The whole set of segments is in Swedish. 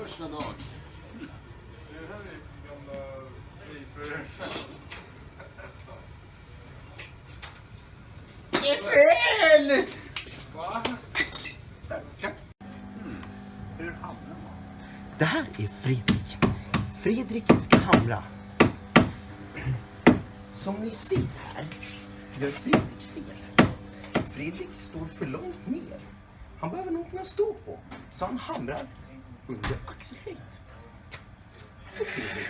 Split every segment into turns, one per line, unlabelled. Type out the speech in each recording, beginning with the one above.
första dag.
Det här är gamla paper.
Det är fel!
Va? Hur hamnar man?
Det här är Fredrik. Fredrik ska hamra. Som ni ser här gör Fredrik fel. Fredrik står för långt ner. Han behöver någonting att stå på. Så han hamrar under axelhöjd. Fredrik,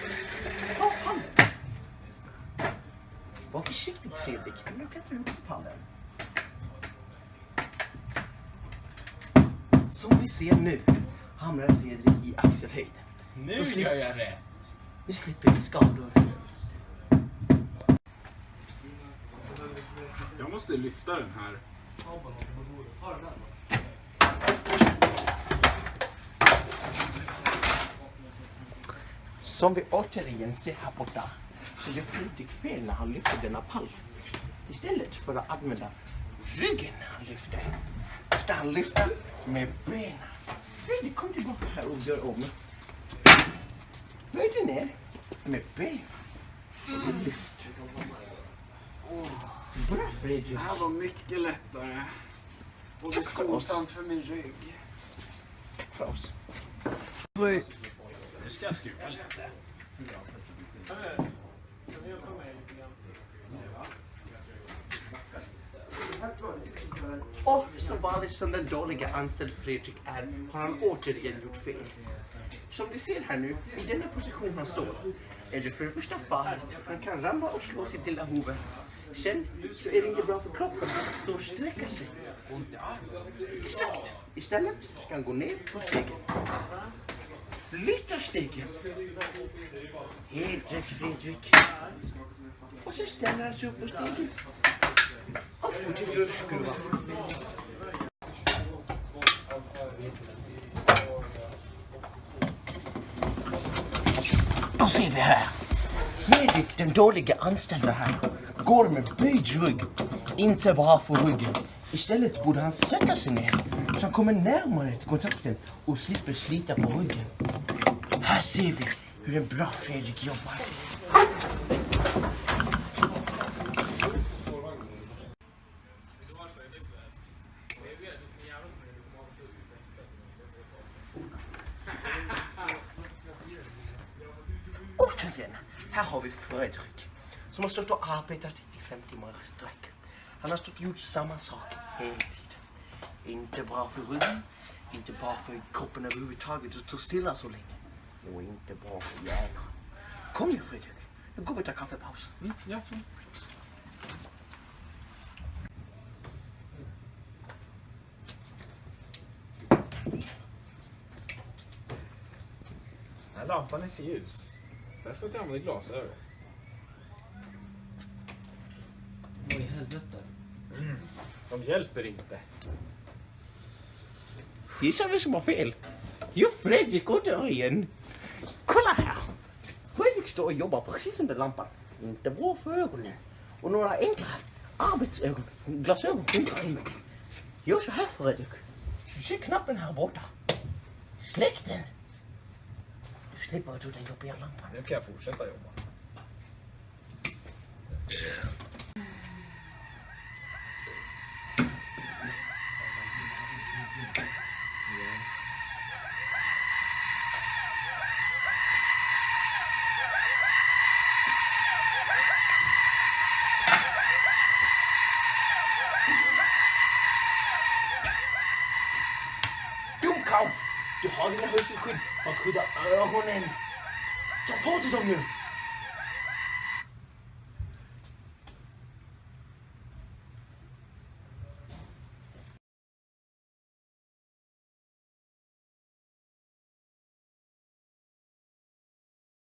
ta handen. Var försiktig Fredrik. Nu klättrar du upp på pallen. Som vi ser nu hamrar Fredrik i axelhöjd.
Nu gör jag rätt.
Nu slipper vi skador.
Jag måste lyfta den här.
Som vi återigen ser här borta så gör Fredrik fel när han lyfter denna pall. Istället för att använda ryggen när han lyfter ska han lyfta med benen. Fredrik, kom tillbaka här och gör om. Böj dig ner med benen. Lyft. Bra Fredrik.
Det här var mycket lättare. Och det är
Tack för oss.
skonsamt för min rygg.
Tack för oss.
Nu ska jag skruva lite.
Och så vanligt som den dåliga anställd Fredrik är har han återigen gjort fel. Som ni ser här nu, i denna position han står, är det för det första farligt. Han kan ramla och slå sitt lilla huvud. Sen så är det inte bra för kroppen att stå och sträcka sig. Exakt. Istället ska han gå ner på stegen. Flytta stegen. Helt rätt Fredrik. Och så ställer han sig upp på stegen. Och fortsätter att skruva. Då ser vi här. Fredrik, den dåliga anställda här, går med böjd rygg. Inte bra för ryggen. Istället borde han sätta sig ner så han kommer närmare till kontakten och slipper slita på ryggen. Här ser vi hur en bra Fredrik jobbar. Återigen, här har vi Fredrik som har stått och arbetat i 5 timmar i sträck. Han har stått och gjort samma sak hela tiden. Inte bra för ryggen, inte bra för kroppen överhuvudtaget att stå stilla så länge. Och inte bra för hjärnan. Kom nu Fredrik, nu går vi och tar kaffepaus.
Ja, så. Den här lampan är för ljus. Bäst att jag använder glasögon.
Vad i helvete?
De hjälper inte.
Gissa vem som har fel? Jo, Fredrik återigen. Kolla här. Fredrik står och jobbar precis under lampan. Inte bra för ögonen. Och några enkla arbetsögon, glasögon funkar inte. Gör så här Fredrik. Du ser knappen här borta. Släck den. Du slipper att ta den jobbiga lampan.
Nu kan jag fortsätta jobba.
Dumkauf! Du har dina hörselskydd för att skydda ögonen. Ta på dig dem nu!